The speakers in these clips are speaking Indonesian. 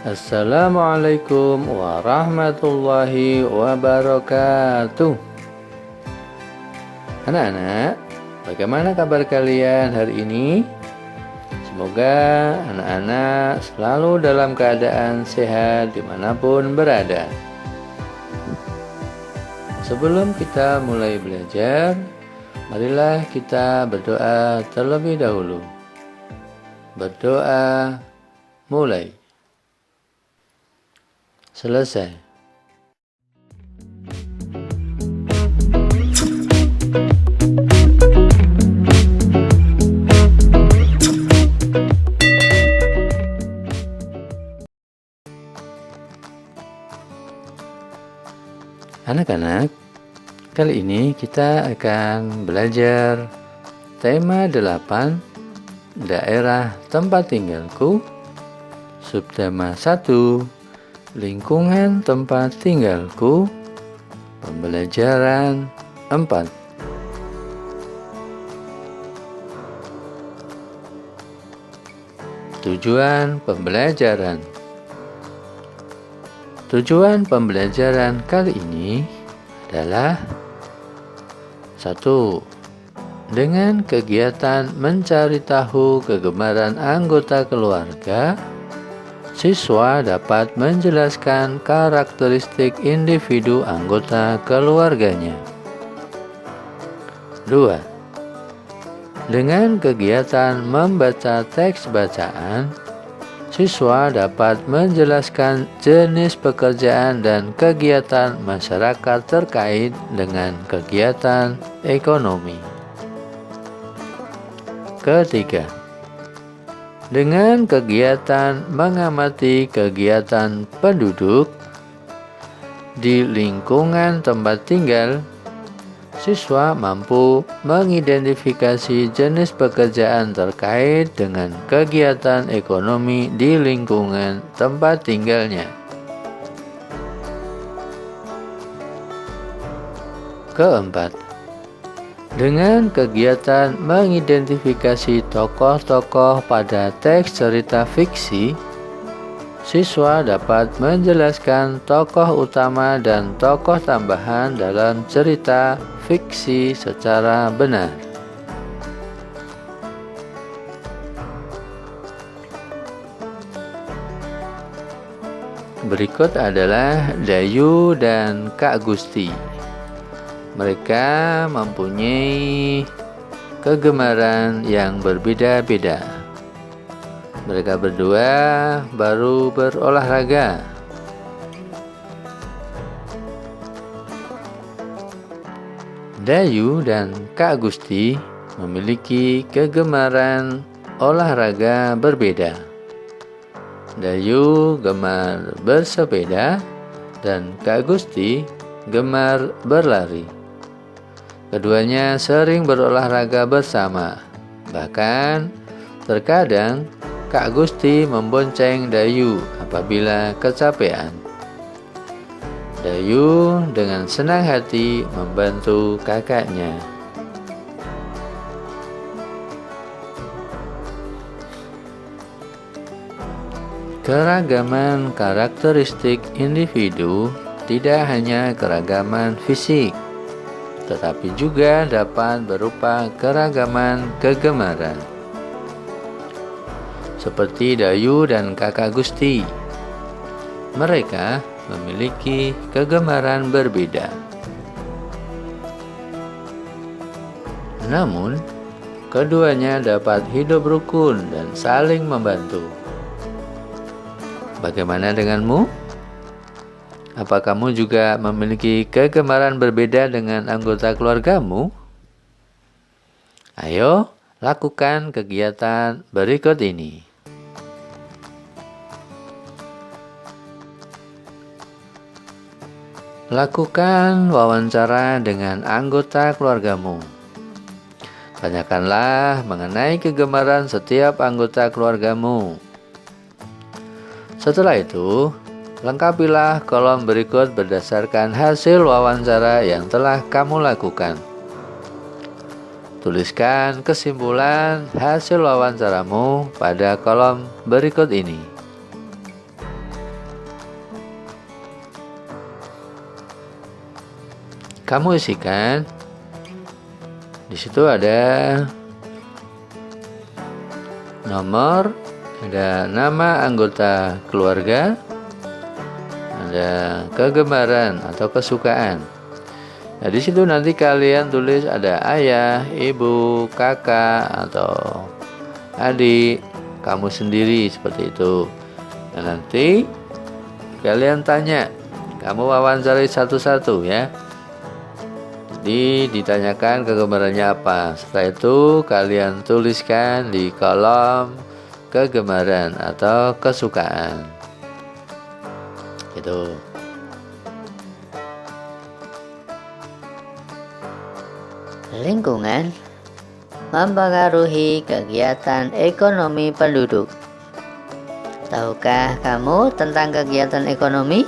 Assalamualaikum warahmatullahi wabarakatuh. Anak-anak, bagaimana kabar kalian hari ini? Semoga anak-anak selalu dalam keadaan sehat dimanapun berada. Sebelum kita mulai belajar, marilah kita berdoa terlebih dahulu. Berdoa mulai. Selesai. Anak-anak, kali ini kita akan belajar tema 8, daerah tempat tinggalku, subtema 1, lingkungan tempat tinggalku, pembelajaran 4. Tujuan pembelajaran. Tujuan pembelajaran kali ini adalah 1. Dengan kegiatan mencari tahu kegemaran anggota keluarga, siswa dapat menjelaskan karakteristik individu anggota keluarganya. 2. Dengan kegiatan membaca teks bacaan, siswa dapat menjelaskan jenis pekerjaan dan kegiatan masyarakat terkait dengan kegiatan ekonomi. 3. Dengan kegiatan mengamati kegiatan penduduk di lingkungan tempat tinggal, siswa mampu mengidentifikasi jenis pekerjaan terkait dengan kegiatan ekonomi di lingkungan tempat tinggalnya. 4. Dengan kegiatan mengidentifikasi tokoh-tokoh pada teks cerita fiksi, siswa dapat menjelaskan tokoh utama dan tokoh tambahan dalam cerita fiksi secara benar. Berikut adalah Dayu dan Kak Gusti. Mereka mempunyai kegemaran yang berbeda-beda. Mereka berdua baru berolahraga. Dayu dan Kak Gusti memiliki kegemaran olahraga berbeda. Dayu gemar bersepeda dan Kak Gusti gemar berlari. Keduanya sering berolahraga bersama. Bahkan terkadang Kak Gusti membonceng Dayu apabila kecapean. Dayu dengan senang hati membantu kakaknya. Keragaman karakteristik individu tidak hanya keragaman fisik, tetapi juga dapat berupa keragaman kegemaran. Seperti Dayu dan Kakak Gusti, mereka memiliki kegemaran berbeda. Namun, keduanya dapat hidup rukun dan saling membantu. Bagaimana denganmu? Apa kamu juga memiliki kegemaran berbeda dengan anggota keluargamu? Ayo, lakukan kegiatan berikut ini. Lakukan wawancara dengan anggota keluargamu. Tanyakanlah mengenai kegemaran setiap anggota keluargamu. Setelah itu, lengkapilah kolom berikut berdasarkan hasil wawancara yang telah kamu lakukan. Tuliskan kesimpulan hasil wawancaramu pada kolom berikut ini. kamu isikan. Di situ ada nomor, ada nama anggota keluarga, ada kegemaran atau kesukaan. Nah, di situ nanti kalian tulis ada ayah, ibu, kakak, atau adik, kamu sendiri, seperti itu. Nah, nanti kalian tanya, kamu wawancari satu-satu ya. Jadi ditanyakan kegemarannya apa. Setelah itu kalian tuliskan di kolom kegemaran atau kesukaan. Gitu. Lingkungan mempengaruhi kegiatan ekonomi penduduk. Tahukah kamu tentang kegiatan ekonomi?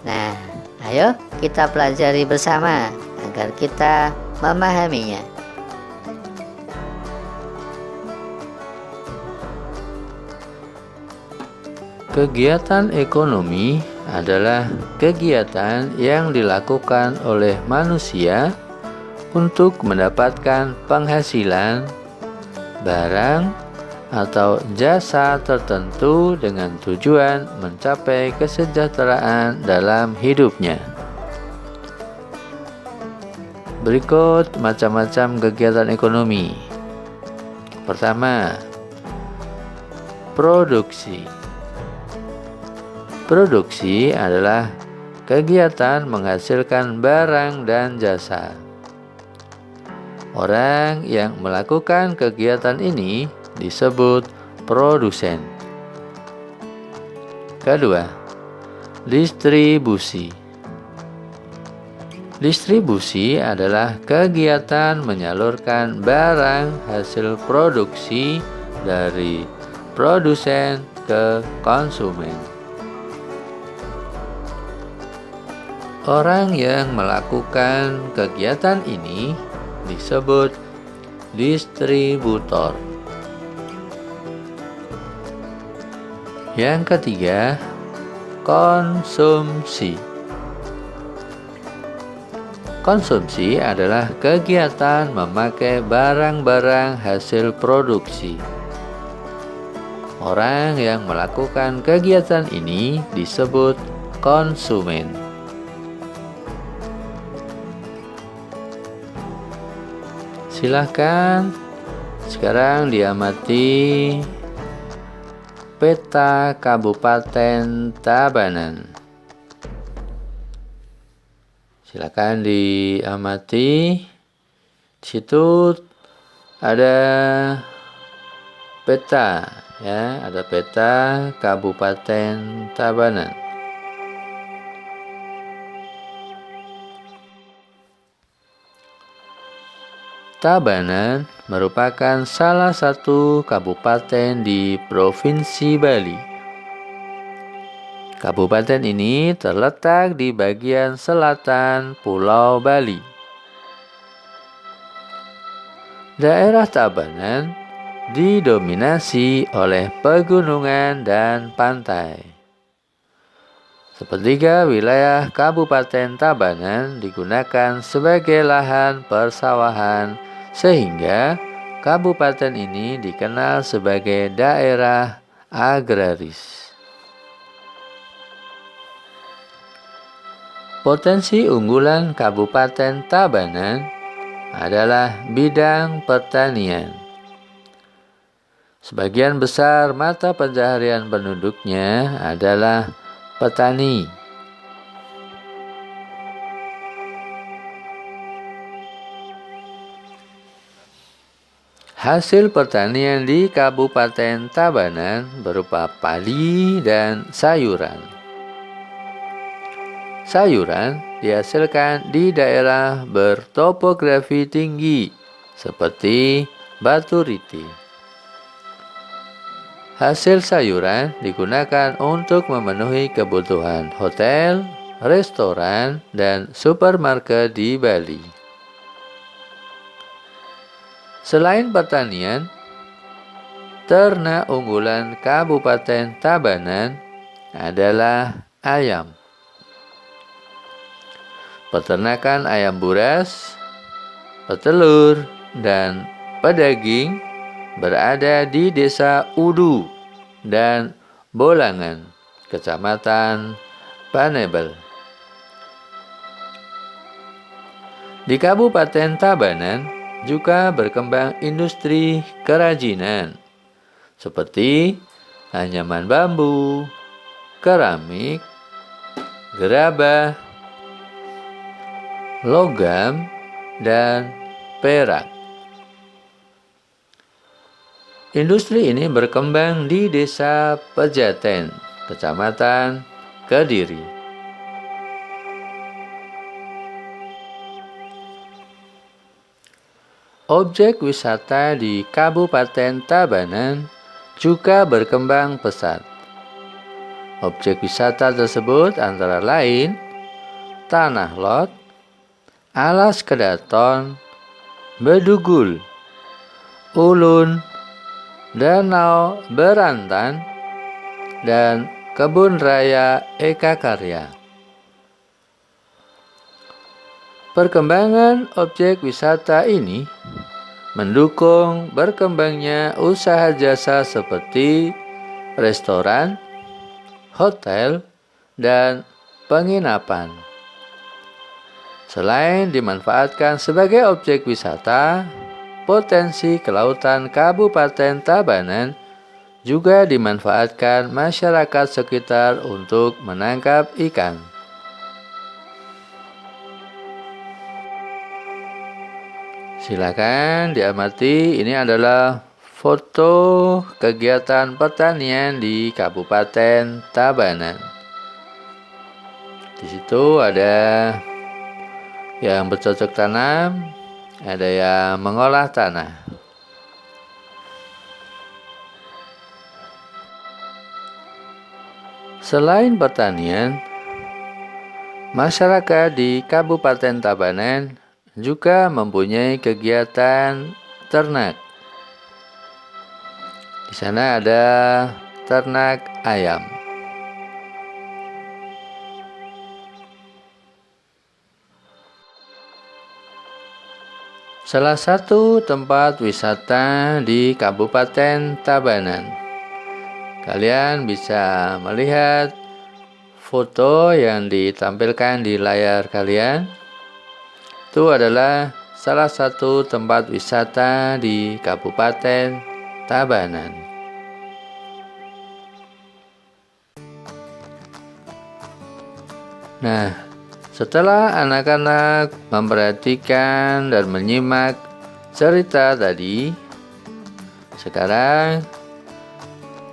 Nah, ayo kita pelajari bersama agar kita memahaminya. Kegiatan ekonomi adalah kegiatan yang dilakukan oleh manusia untuk mendapatkan penghasilan, barang, atau jasa tertentu dengan tujuan mencapai kesejahteraan dalam hidupnya. Berikut macam-macam kegiatan ekonomi. Pertama, produksi. Produksi adalah kegiatan menghasilkan barang dan jasa. Orang yang melakukan kegiatan ini disebut produsen. Kedua, distribusi. Distribusi adalah kegiatan menyalurkan barang hasil produksi dari produsen ke konsumen. Orang yang melakukan kegiatan ini disebut distributor. Yang ketiga, konsumsi. Konsumsi adalah kegiatan memakai barang-barang hasil produksi. Orang yang melakukan kegiatan ini disebut konsumen. Silahkan sekarang diamati peta Kabupaten Tabanan. Silakan diamati. Di situ ada peta ya, ada peta Kabupaten Tabanan. Tabanan merupakan salah satu kabupaten di Provinsi Bali. Kabupaten ini terletak di bagian selatan Pulau Bali. Daerah Tabanan didominasi oleh pegunungan dan pantai. Sepertiga wilayah Kabupaten Tabanan digunakan sebagai lahan persawahan, sehingga kabupaten ini dikenal sebagai daerah agraris. Potensi unggulan Kabupaten Tabanan adalah bidang pertanian. Sebagian besar mata pencaharian penduduknya adalah petani. Hasil pertanian di Kabupaten Tabanan berupa padi dan sayuran. Sayuran dihasilkan di daerah bertopografi tinggi seperti Batu Riti. Hasil sayuran digunakan untuk memenuhi kebutuhan hotel, restoran, dan supermarket di Bali. Selain pertanian, ternak unggulan Kabupaten Tabanan adalah ayam. peternakan ayam buras, petelur, dan pedaging berada di Desa Udu dan Bolangan, Kecamatan Panebel. Di Kabupaten Tabanan juga berkembang industri kerajinan seperti anyaman bambu, keramik, gerabah, logam, dan perak. Industri ini berkembang di Desa Pejaten, Kecamatan Kediri. Objek wisata di Kabupaten Tabanan juga berkembang pesat. Objek wisata tersebut antara lain Tanah Lot, Alas Kedaton, Bedugul, Ulun, Danau Berantan, dan Kebun Raya Eka Karya. Perkembangan objek wisata ini mendukung berkembangnya usaha jasa seperti restoran, hotel, dan penginapan. Selain dimanfaatkan sebagai objek wisata, potensi kelautan Kabupaten Tabanan juga dimanfaatkan masyarakat sekitar untuk menangkap ikan. Silakan diamati, ini adalah foto kegiatan pertanian di Kabupaten Tabanan. Di situ ada yang bercocok tanam, ada yang mengolah tanah. Selain pertanian, masyarakat di Kabupaten Tabanan juga mempunyai kegiatan ternak. Di sana ada ternak ayam. Salah satu tempat wisata di Kabupaten Tabanan. Kalian bisa melihat foto yang ditampilkan di layar kalian. Itu adalah salah satu tempat wisata di Kabupaten Tabanan. Nah, setelah anak-anak memperhatikan dan menyimak cerita tadi, sekarang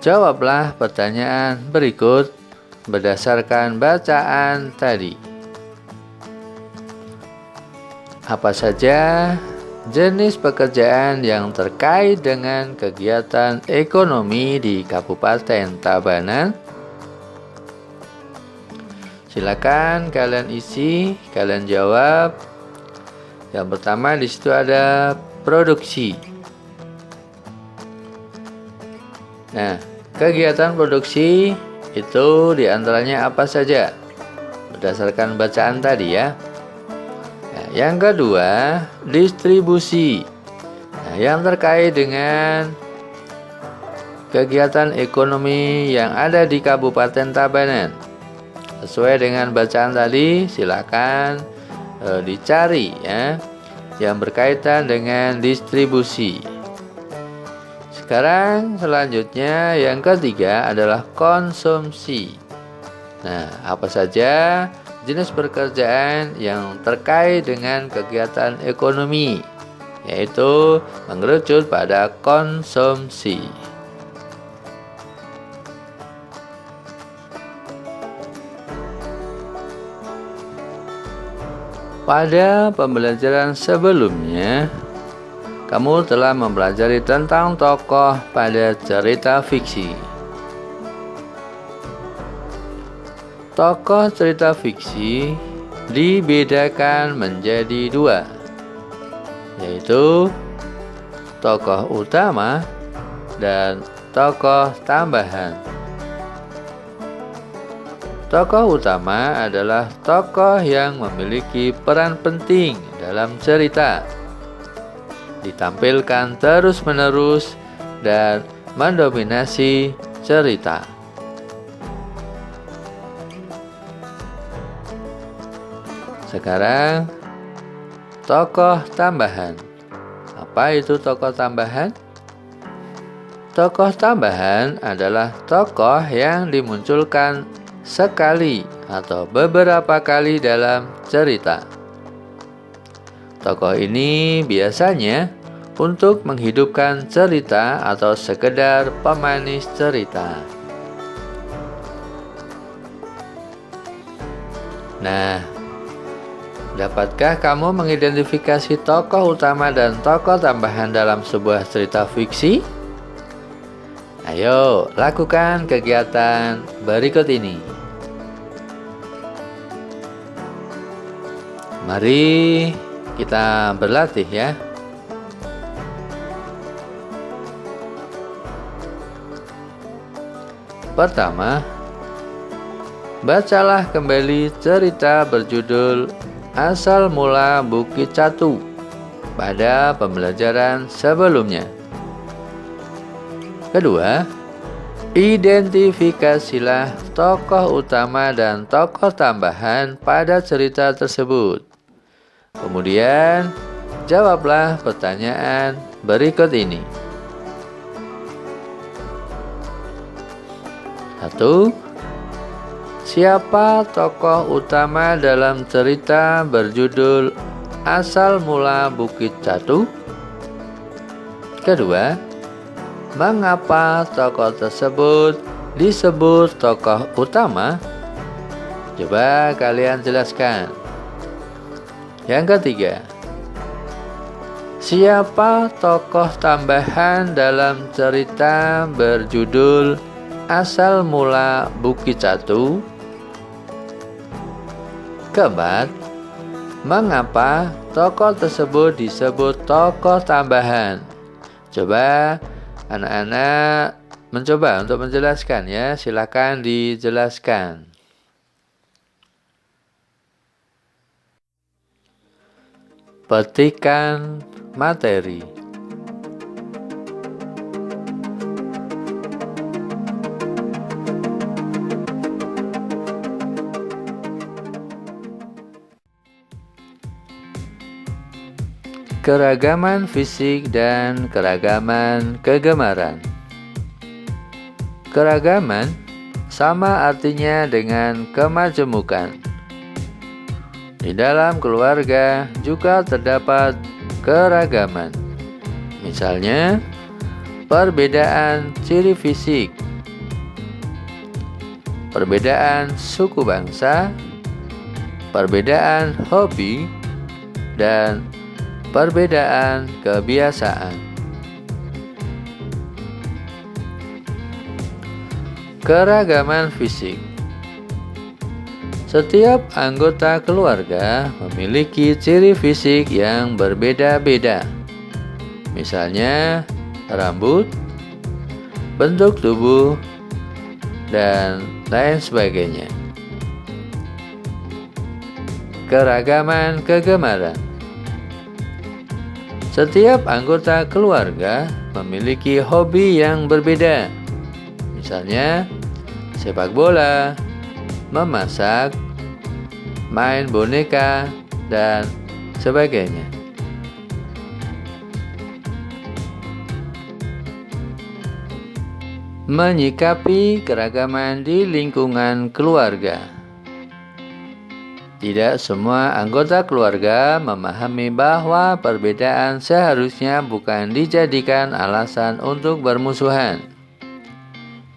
jawablah pertanyaan berikut berdasarkan bacaan tadi. Apa saja jenis pekerjaan yang terkait dengan kegiatan ekonomi di Kabupaten Tabanan? Silakan kalian isi, kalian jawab. Yang pertama di situ ada produksi. Nah, kegiatan produksi itu diantaranya apa saja? Berdasarkan bacaan tadi ya. Yang kedua, distribusi. Yang terkait dengan kegiatan ekonomi yang ada di Kabupaten Tabanan. Sesuai dengan bacaan tadi, silakan dicari ya, yang berkaitan dengan distribusi. Sekarang selanjutnya yang ketiga adalah konsumsi. Nah, apa saja jenis pekerjaan yang terkait dengan kegiatan ekonomi, yaitu mengerucut pada konsumsi. Pada pembelajaran sebelumnya, kamu telah mempelajari tentang tokoh pada cerita fiksi. Tokoh cerita fiksi dibedakan menjadi dua, yaitu tokoh utama dan tokoh tambahan. Tokoh utama adalah tokoh yang memiliki peran penting dalam cerita, ditampilkan terus-menerus dan mendominasi cerita. Sekarang, tokoh tambahan. Apa itu tokoh tambahan? Tokoh tambahan adalah tokoh yang dimunculkan sekali atau beberapa kali dalam cerita. Tokoh ini biasanya untuk menghidupkan cerita atau sekedar pemanis cerita. Nah, dapatkah kamu mengidentifikasi tokoh utama dan tokoh tambahan dalam sebuah cerita fiksi? Ayo, lakukan kegiatan berikut ini. Mari kita berlatih ya. Pertama, bacalah kembali cerita berjudul Asal Mula Bukit Catu pada pembelajaran sebelumnya. Kedua, identifikasilah tokoh utama dan tokoh tambahan pada cerita tersebut. Kemudian, jawablah pertanyaan berikut ini. 1. Siapa tokoh utama dalam cerita berjudul Asal Mula Bukit Catu? Kedua, mengapa tokoh tersebut disebut tokoh utama? Coba kalian jelaskan. Yang ketiga, siapa tokoh tambahan dalam cerita berjudul Asal Mula Bukit Catu? Keempat, mengapa tokoh tersebut disebut tokoh tambahan? Coba anak-anak mencoba untuk menjelaskan ya, silakan dijelaskan. Petikan materi. Keragaman fisik dan keragaman kegemaran. Keragaman sama artinya dengan kemajemukan. Di dalam keluarga juga terdapat keragaman. Misalnya, perbedaan ciri fisik, perbedaan suku bangsa, perbedaan hobi, dan perbedaan kebiasaan. Keragaman fisik. Setiap anggota keluarga memiliki ciri fisik yang berbeda-beda. Misalnya, rambut, bentuk tubuh, dan lain sebagainya. Keragaman kegemaran. Setiap anggota keluarga memiliki hobi yang berbeda. Misalnya, sepak bola, memasak, main boneka, dan sebagainya. Menyikapi keragaman di lingkungan keluarga. Tidak semua anggota keluarga memahami bahwa perbedaan seharusnya bukan dijadikan alasan untuk bermusuhan,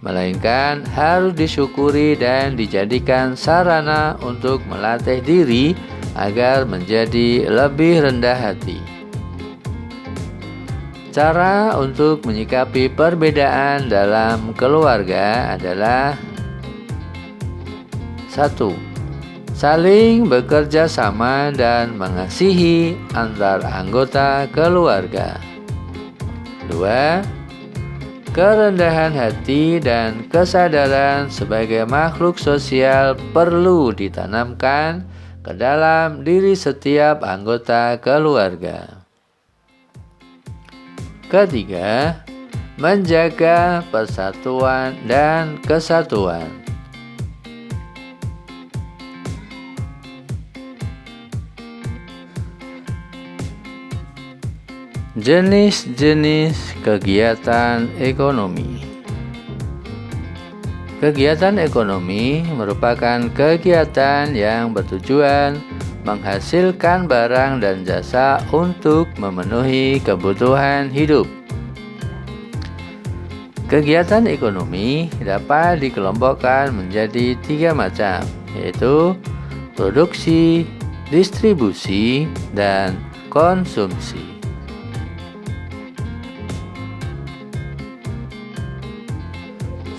melainkan harus disyukuri dan dijadikan sarana untuk melatih diri agar menjadi lebih rendah hati. Cara untuk menyikapi perbedaan dalam keluarga adalah 1. Saling bekerja sama dan mengasihi antar anggota keluarga. 2. kerendahan hati dan kesadaran sebagai makhluk sosial perlu ditanamkan ke dalam diri setiap anggota keluarga. Ketiga, menjaga persatuan dan kesatuan. Jenis-jenis kegiatan ekonomi. Kegiatan ekonomi merupakan kegiatan yang bertujuan menghasilkan barang dan jasa untuk memenuhi kebutuhan hidup. Kegiatan ekonomi dapat dikelompokkan menjadi 3 macam, yaitu produksi, distribusi, dan konsumsi.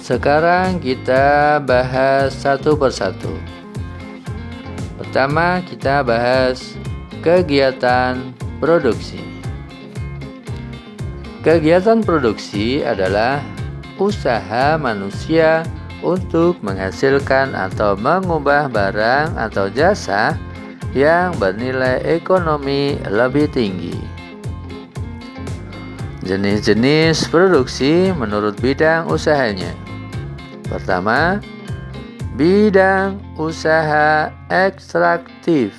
Sekarang kita bahas satu persatu. Pertama, kita bahas kegiatan produksi. Kegiatan produksi adalah usaha manusia untuk menghasilkan atau mengubah barang atau jasa yang bernilai ekonomi lebih tinggi. Jenis-jenis produksi menurut bidang usahanya. Pertama, bidang usaha ekstraktif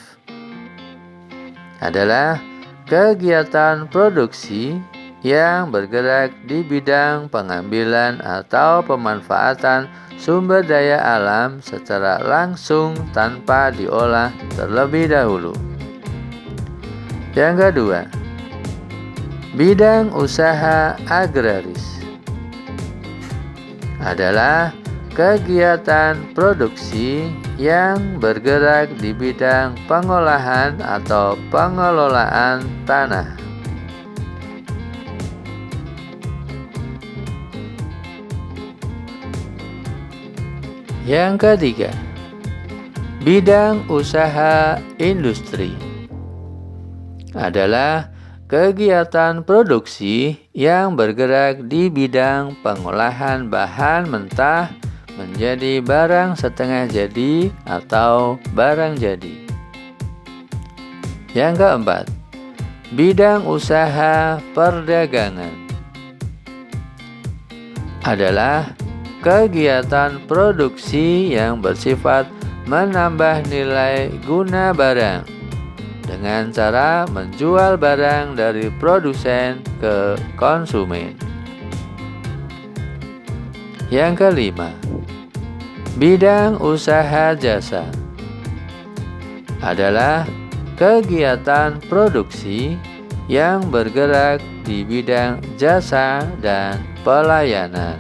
adalah kegiatan produksi yang bergerak di bidang pengambilan atau pemanfaatan sumber daya alam secara langsung tanpa diolah terlebih dahulu. Yang kedua, bidang usaha agraris adalah kegiatan produksi yang bergerak di bidang pengolahan atau pengelolaan tanah. Yang ketiga, bidang usaha industri adalah kegiatan produksi yang bergerak di bidang pengolahan bahan mentah menjadi barang setengah jadi atau barang jadi. Yang keempat, bidang usaha perdagangan adalah kegiatan produksi yang bersifat menambah nilai guna barang dengan cara menjual barang dari produsen ke konsumen. Yang kelima, bidang usaha jasa adalah kegiatan produksi yang bergerak di bidang jasa dan pelayanan.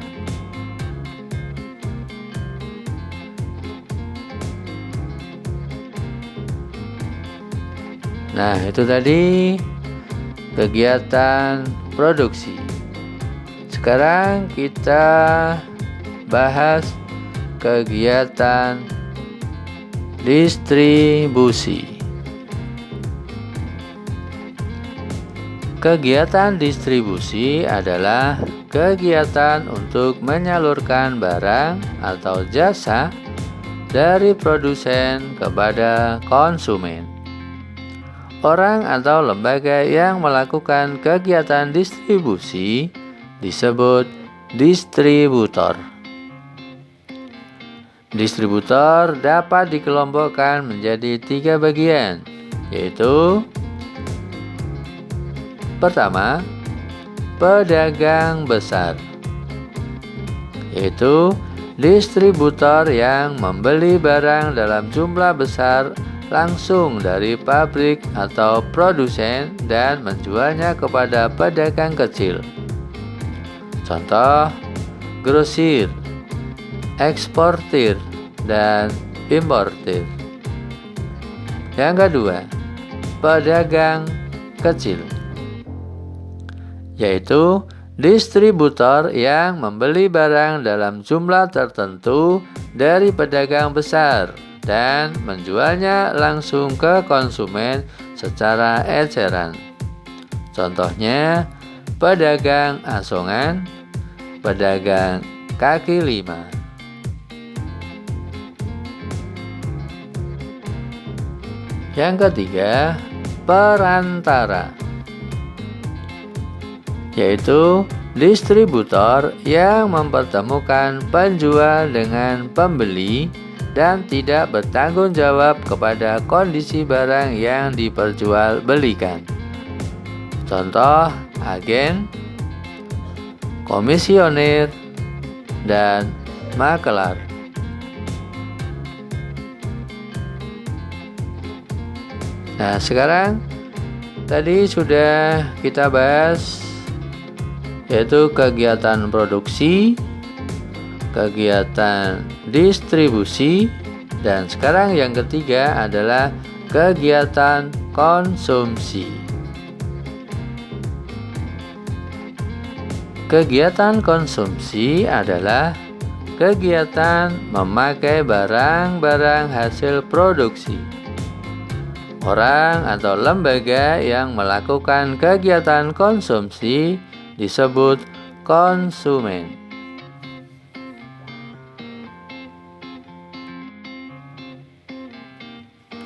Nah, itu tadi kegiatan produksi. Sekarang kita bahas kegiatan distribusi. Kegiatan distribusi adalah kegiatan untuk menyalurkan barang atau jasa dari produsen kepada konsumen. Orang atau lembaga yang melakukan kegiatan distribusi disebut distributor. Distributor dapat dikelompokkan menjadi 3 bagian, yaitu pertama, pedagang besar, yaitu distributor yang membeli barang dalam jumlah besar langsung dari pabrik atau produsen dan menjualnya kepada pedagang kecil. Contoh, grosir, eksportir, dan importir. Yang kedua, pedagang kecil, yaitu distributor yang membeli barang dalam jumlah tertentu dari pedagang besar dan menjualnya langsung ke konsumen secara eceran. Contohnya, pedagang asongan, pedagang kaki lima. Yang ketiga, perantara, yaitu distributor yang mempertemukan penjual dengan pembeli dan tidak bertanggung jawab kepada kondisi barang yang diperjualbelikan. Contoh, agen, komisioner, dan makelar. Nah, sekarang tadi sudah kita bahas, yaitu kegiatan produksi, kegiatan distribusi, dan sekarang yang ketiga adalah kegiatan konsumsi. Kegiatan konsumsi adalah kegiatan memakai barang-barang hasil produksi. Orang atau lembaga yang melakukan kegiatan konsumsi disebut konsumen.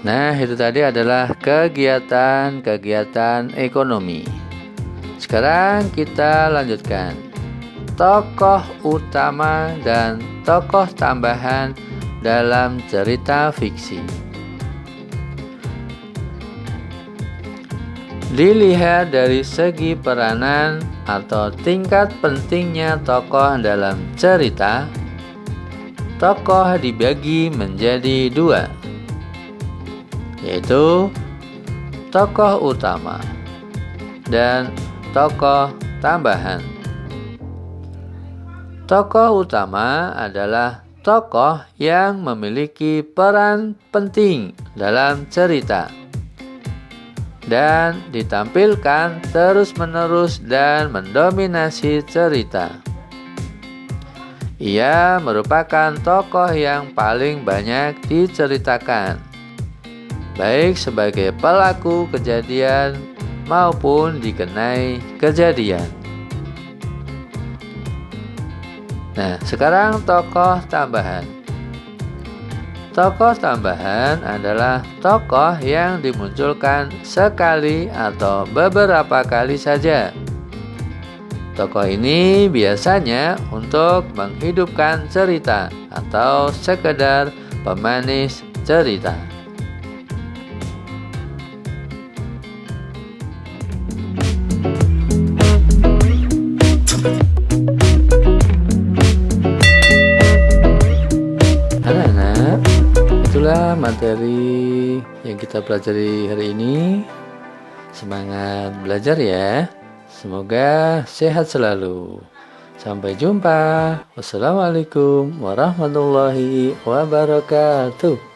Nah, itu tadi adalah kegiatan-kegiatan ekonomi. Sekarang kita lanjutkan. Tokoh utama dan tokoh tambahan dalam cerita fiksi. Dilihat dari segi peranan atau tingkat pentingnya tokoh dalam cerita, tokoh dibagi menjadi dua, yaitu tokoh utama dan tokoh tambahan. Tokoh utama adalah tokoh yang memiliki peran penting dalam cerita dan ditampilkan terus-menerus dan mendominasi cerita. Ia merupakan tokoh yang paling banyak diceritakan, baik sebagai pelaku kejadian maupun dikenai kejadian. Nah, sekarang tokoh tambahan. Tokoh tambahan adalah tokoh yang dimunculkan sekali atau beberapa kali saja. Tokoh ini biasanya untuk menghidupkan cerita atau sekedar pemanis cerita. Itulah materi yang kita pelajari hari ini. Semangat belajar ya. Semoga sehat selalu. Sampai jumpa. Wassalamualaikum warahmatullahi wabarakatuh.